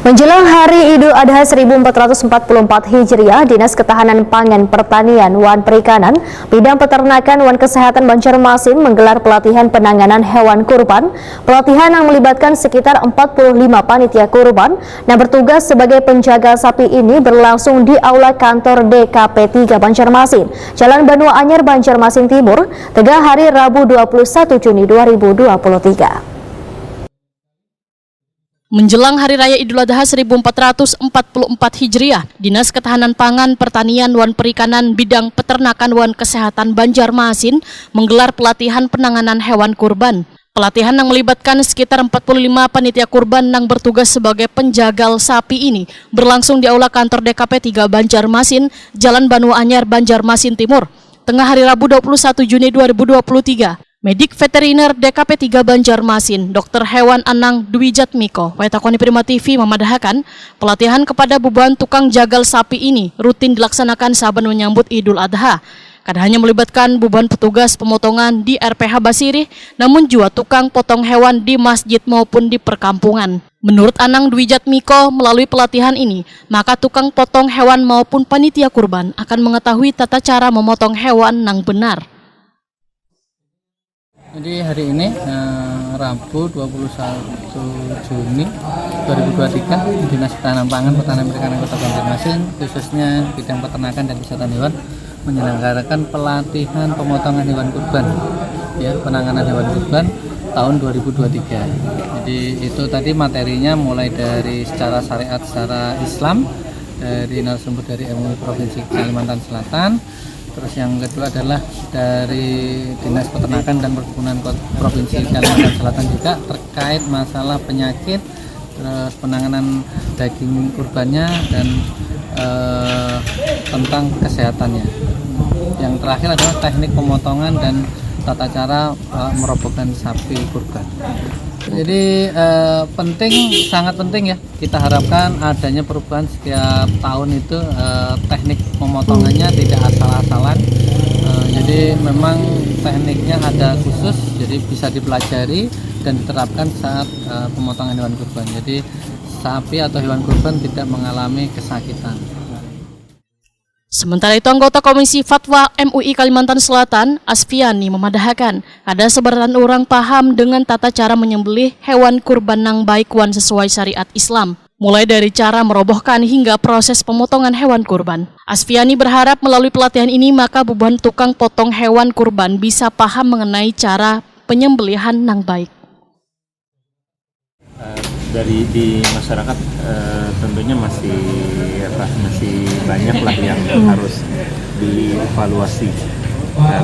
Menjelang Hari Idul Adha 1444 Hijriah, Dinas Ketahanan Pangan, Pertanian, Wan Perikanan, Bidang Peternakan, Wan Kesehatan Banjarmasin menggelar pelatihan penanganan hewan kurban. Pelatihan yang melibatkan sekitar 45 panitia kurban yang bertugas sebagai penjaga sapi ini berlangsung di Aula Kantor DKP 3 Banjarmasin, Jalan Banua Anyar, Banjarmasin Timur, Tegal hari Rabu 21 Juni 2023. Menjelang Hari Raya Idul Adha 1444 Hijriah, Dinas Ketahanan Pangan, Pertanian, Wan Perikanan, Bidang Peternakan, Wan Kesehatan Banjarmasin menggelar pelatihan penanganan hewan kurban. Pelatihan yang melibatkan sekitar 45 panitia kurban yang bertugas sebagai penjagal sapi ini berlangsung di Aula Kantor DKP 3 Banjarmasin, Jalan Banua Anyar, Banjarmasin Timur, tengah hari Rabu 21 Juni 2023. Medik Veteriner DKP 3 Banjarmasin, Dr. Hewan Anang Dwi Jatmiko, Wetakoni Prima TV memadahakan pelatihan kepada beban tukang jagal sapi ini rutin dilaksanakan saban menyambut Idul Adha. Kada hanya melibatkan beban petugas pemotongan di RPH Basiri, namun juga tukang potong hewan di masjid maupun di perkampungan. Menurut Anang Dwi Jatmiko, melalui pelatihan ini, maka tukang potong hewan maupun panitia kurban akan mengetahui tata cara memotong hewan yang benar. Jadi hari ini Rabu 21 Juni 2023, Dinas Ketahanan Pangan, Pertanian, Perikanan Kota Banjarmasin, khususnya bidang peternakan dan kesehatan hewan, menyelenggarakan pelatihan pemotongan hewan kurban, ya, penanganan hewan kurban tahun 2023. Jadi itu tadi materinya mulai dari secara syariat, secara Islam, dari narasumber dari MUI Provinsi Kalimantan Selatan. Terus yang kedua adalah dari Dinas Peternakan dan Perkebunan Provinsi Kalimantan Selatan juga terkait masalah penyakit, terus penanganan daging kurbannya dan tentang kesehatannya. Yang terakhir adalah teknik pemotongan dan tata cara merobohkan sapi kurban. Jadi sangat penting ya, kita harapkan adanya perubahan setiap tahun itu, teknik pemotongannya tidak asal-asalan, jadi memang tekniknya ada khusus, jadi bisa dipelajari dan diterapkan saat pemotongan hewan kurban, jadi sapi atau hewan kurban tidak mengalami kesakitan. Sementara itu, anggota Komisi Fatwa MUI Kalimantan Selatan, Asfiani, memadahakan ada sebaran orang paham dengan tata cara menyembelih hewan kurban yang baik wan sesuai syariat Islam, mulai dari cara merobohkan hingga proses pemotongan hewan kurban. Asfiani berharap melalui pelatihan ini maka beban tukang potong hewan kurban bisa paham mengenai cara penyembelihan yang baik. Di masyarakat tentunya masih banyak lah yang harus dievaluasi,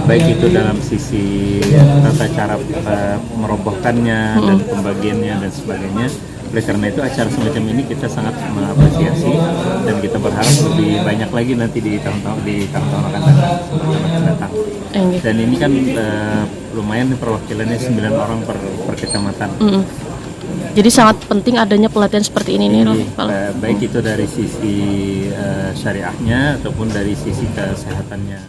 baik itu dalam sisi tata cara merobohkannya dan pembagiannya dan sebagainya. Oleh karena itu acara semacam ini kita sangat mengapresiasi dan kita berharap lebih banyak lagi nanti di tahun-tahun akan datang. Dan ini kan lumayan perwakilannya 9 orang per kecamatan. Jadi sangat penting adanya pelatihan seperti ini nih, baik itu dari sisi syariahnya ataupun dari sisi kesehatannya.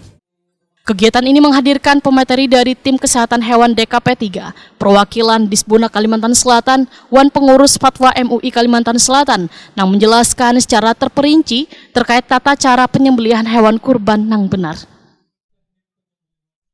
Kegiatan ini menghadirkan pemateri dari Tim Kesehatan Hewan DKP 3, perwakilan Disbuna Kalimantan Selatan, Wan Pengurus Fatwa MUI Kalimantan Selatan, yang menjelaskan secara terperinci terkait tata cara penyembelihan hewan kurban yang benar.